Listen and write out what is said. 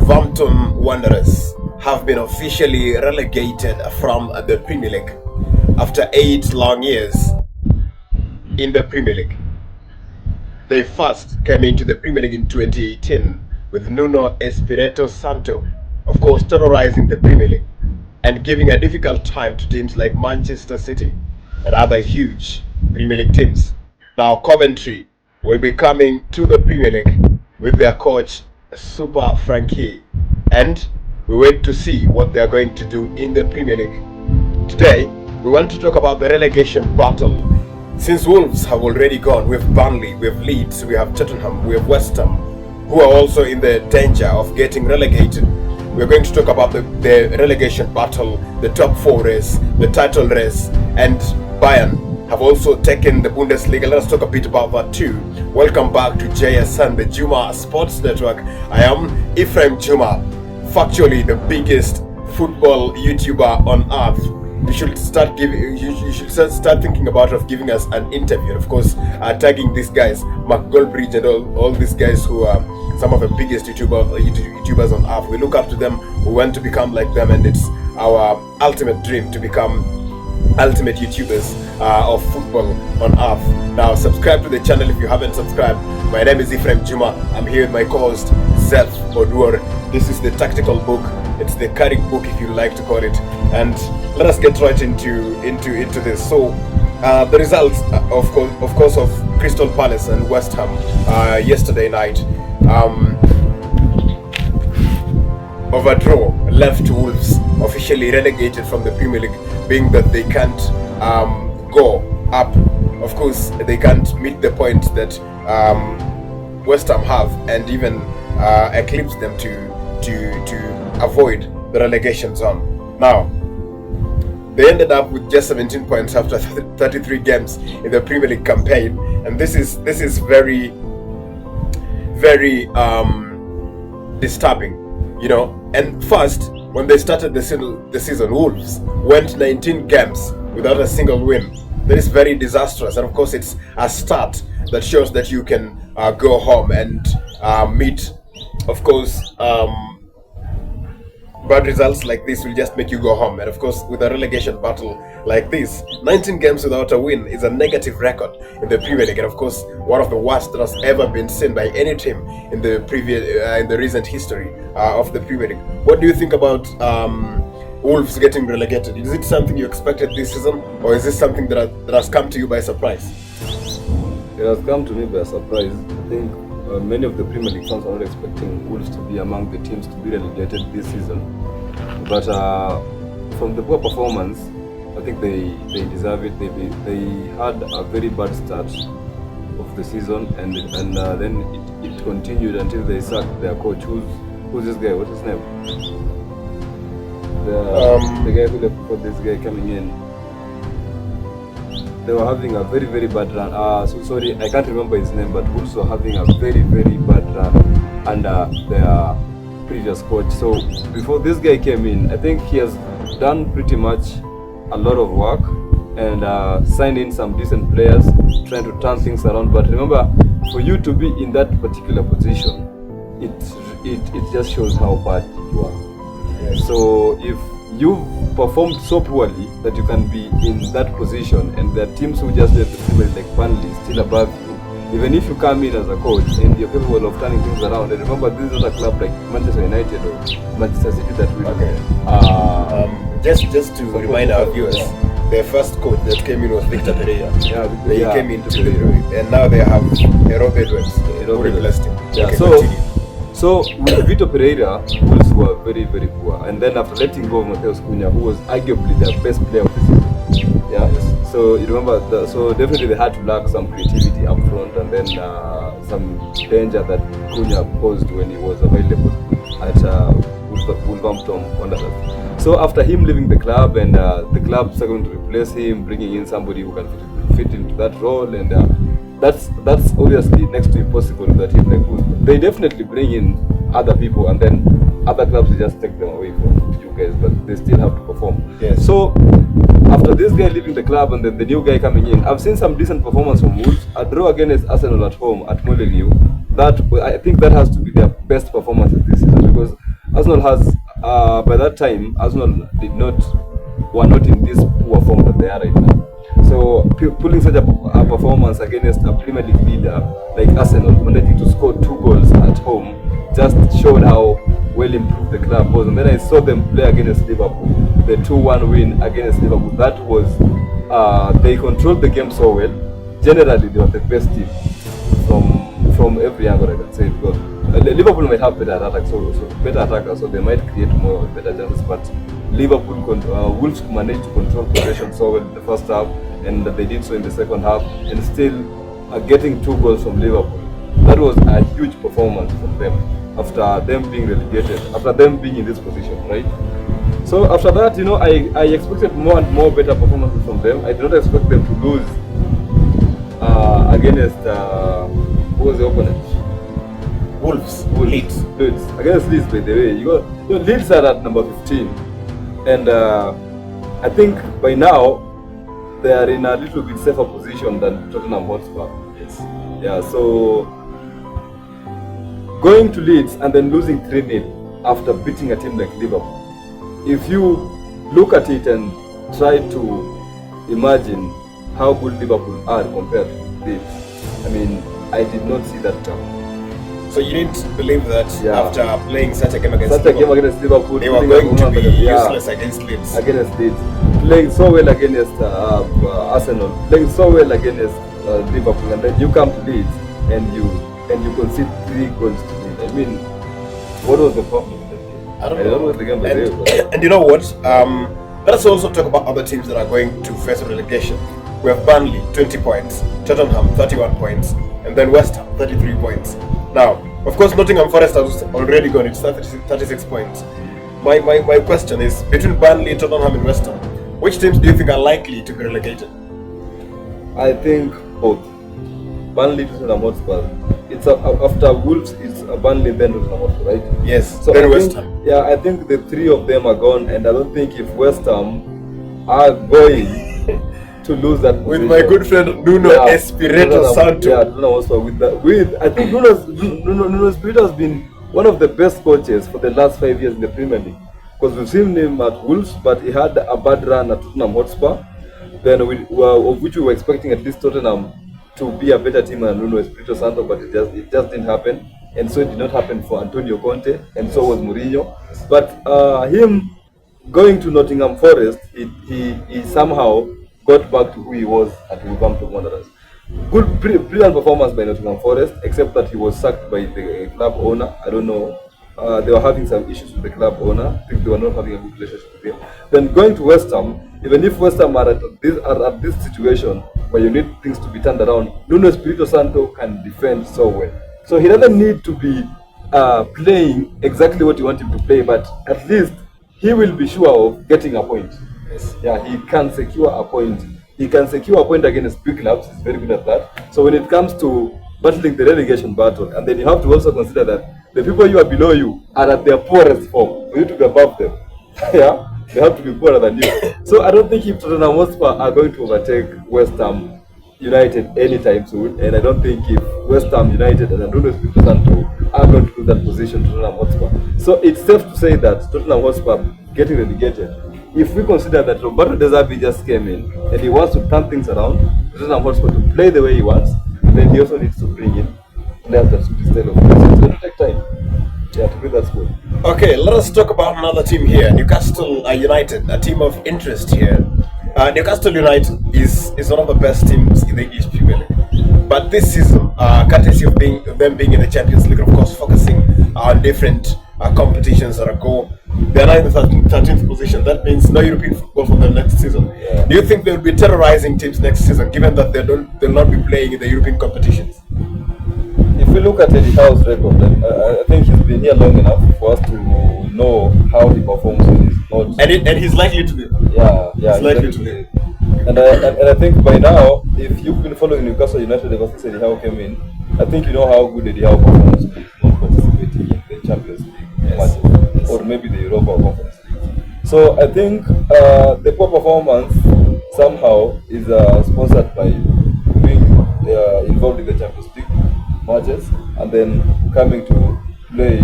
Wolverhampton Wanderers have been officially relegated from the Premier League after 8 long years in the Premier League. They first came into the Premier League in 2018 with Nuno Espirito Santo, of course, terrorizing the Premier League and giving a difficult time to teams like Manchester City and other huge Premier League teams. Now Coventry will be coming to the Premier League with their coach Super Frankie, and we wait to see what they are going to do in the Premier League. Today we want to talk about the relegation battle. Since Wolves have already gone, we have Burnley, we have Leeds, we have Tottenham, we have West Ham, who are also in the danger of getting relegated. We're going to talk about the relegation battle, the top 4 race, the title race, and Bayern have also taken the Bundesliga. Let us talk a bit about that too. Welcome back to JSN, the Juma Sports Network. I am Ephraim Juma, factually the biggest football YouTuber on earth. You should start thinking about giving us an interview. And of course, tagging these guys, Mark Goldbridge and all these guys who are some of the biggest YouTubers on earth. We look up to them. We want to become like them, and it's our ultimate dream to become ultimate YouTubers of football on earth. Now subscribe to the channel if you haven't subscribed. My name is Ephraim Juma. I'm here with my co-host Zeth Oduor. This is the tactical book. It's the Carrick book, if you like to call it. And let us get right into this. So the results of course of Crystal Palace and West Ham yesterday night. Overdraw left Wolves officially relegated from the Premier League, being that they can't go up. Of course, they can't meet the points that West Ham have, and even eclipse them to avoid the relegation zone. Now, they ended up with just 17 points after 33 games in the Premier League campaign, and this is very, very disturbing. You know, and first, when they started the season, Wolves went 19 games without a single win. That is very disastrous, and of course it's a start that shows that you can go home and meet, of course, bad results like this will just make you go home. And of course, with a relegation battle like this, 19 games without a win is a negative record in the Premier League, and of course one of the worst that has ever been seen by any team in the recent history of the Premier League. What do you think about Wolves getting relegated? Is it something you expected this season, or is this something that has come to you by surprise? It has come to me by surprise. I think many of the Premier League fans are not expecting Wolves to be among the teams to be relegated this season. But from the poor performance, I think they deserve it. They had a very bad start of the season, and then it continued until they sacked their coach. Who's this guy? What's his name? The guy who left for this guy coming in. They were having a very, very bad run. So sorry, I can't remember his name, but also having a very, very bad run under their previous coach. So before this guy came in, I think he has done pretty much a lot of work and signed in some decent players, trying to turn things around. But remember, for you to be in that particular position, it just shows how bad you are. Yes. So if you've performed so poorly that you can be in that position, and the teams who just left the Premier League like Burnley still above you, even if you come in as a coach and you're capable of turning things around. And remember, this is not a club like Manchester United or Manchester City that will. Okay. Just to remind our viewers, their first coach that came in was Victor Pereira. He came into the Leaugue, and now they have Rob Edwards who replaced him. Yeah. So with Vitor Pereira, Wolves were very, very poor. And then after letting go of Mateus Cunha, who was arguably their best player of the season. Yeah. Yes. So you remember, so definitely they had to lack some creativity up front, and then some danger that Cunha posed when he was available at Wolverhampton Wanderers. So after him leaving the club, and the club starting to replace him, bringing in somebody who can fit into that role, and that's obviously next to impossible with a team like Wolves. They definitely bring in other people, and then other clubs just take them away from you guys, but they still have to perform. Yes. So after this guy leaving the club and then the new guy coming in, I've seen some decent performance from Wolves. A draw against Arsenal at home at Molineux, that I think that has to be their best performance this season, because Arsenal has by that time Arsenal were not in this poor form that they are right now. So pulling such a performance against a Premier League leader like Arsenal, managing to score 2 goals at home, just showed how well improved the club was. And then I saw them play against Liverpool, the 2-1 win against Liverpool. That was they controlled the game so well. Generally, they were the best team from every angle, I can say, because Liverpool might have better attacks, so better attackers, so they might create more better chances. But Liverpool, Wolves managed to control possession so well in the first half, and they did so in the second half, and still getting 2 goals from Liverpool. That was a huge performance from them after them being relegated, after them being in this position, right? So after that, I expected more and more better performances from them. I did not expect them to lose against who was the opponent? Wolves. Leeds. Against Leeds, by the way. Leeds are at number 15. And I think by now, they are in a little bit safer position than Tottenham Hotspur. Yes. Yeah, so going to Leeds and then losing 3-0 after beating a team like Liverpool. If you look at it and try to imagine how good Liverpool are compared to Leeds, I mean, I did not see that coming. So you didn't believe that after playing such a game against Liverpool, they were going to be useless against Leeds. Playing so well against Arsenal, playing so well against Liverpool, and then you come to Leeds and you concede 3 goals to Leeds. I mean, what was the problem with the game? I don't know what the game was. And you know what? Let us also talk about other teams that are going to face relegation. We have Burnley, 20 points, Tottenham, 31 points, and then West Ham, 33 points. Now, of course, Nottingham Forest has already gone, it's 36 points. My question is, between Burnley, Tottenham, and West Ham, which teams do you think are likely to be relegated? I think both. Burnley, Tottenham Hotspur. It's after Wolves, it's Burnley, then Tottenham Hotspur, right? Yes, so then West Ham. Yeah, I think the 3 of them are gone, and I don't think if West Ham are going to lose that position. With my good friend Nuno Espirito Santo. Yeah, Nuno also I think Nuno Espirito has been one of the best coaches for the last 5 years in the Premier League. Because we've seen him at Wolves, but he had a bad run at Tottenham Hotspur. Then of which we were expecting at least Tottenham to be a better team than Nuno Espirito Santo, but it just didn't happen. And so it did not happen for Antonio Conte, and so was Mourinho. But him going to Nottingham Forest, he somehow got back to who he was at Wolverhampton Wanderers. Good, brilliant performance by Nottingham Forest, except that he was sacked by the club owner. I don't know. They were having some issues with the club owner. I think they were not having a good relationship with him. Then going to West Ham, even if West Ham are at this situation where you need things to be turned around, Nuno Espirito Santo can defend so well. So he doesn't need to be playing exactly what you want him to play, but at least he will be sure of getting a point. Yes. Yeah, he can secure a point. He can secure a point against big clubs. He's very good at that. So when it comes to battling the relegation battle, and then you have to also consider that the people you are below you are at their poorest form. For you to be above them, yeah, they have to be poorer than you. So I don't think if Tottenham Hotspur are going to overtake West Ham United anytime soon, and I don't think if West Ham United and Nuno Espirito Santo are going to lose that position to Tottenham Hotspur. So it's safe to say that Tottenham Hotspur getting relegated. If we consider that Roberto De Zerbi just came in and he wants to turn things around, Tottenham Hotspur to play the way he wants, then he also needs to bring in players that suit his style of play. So it's going to take time to build that squad. Okay, let us talk about another team here, Newcastle United, a team of interest here. Newcastle United is one of the best teams in the English Premier League. But this season, courtesy of them being in the Champions League, of course, focusing on different competitions that are go. They are now in the 13th position. That means no European football for them next season. Yeah. Do you think they will be terrorizing teams next season, given that they'll not be playing in the European competitions? If we look at Eddie Howe's record, I think he's been here long enough for us to know how he performs when he's not. And he's likely to be. Yeah, he's likely to be. And I think by now, if you've been following Newcastle United ever since Eddie Howe came in, I think you know how good Eddie Howe performs when he's not participating in the Champions League matches, or maybe the Europa Conference League. So I think the poor performance somehow is sponsored by being involved in the Champions League matches and then coming to play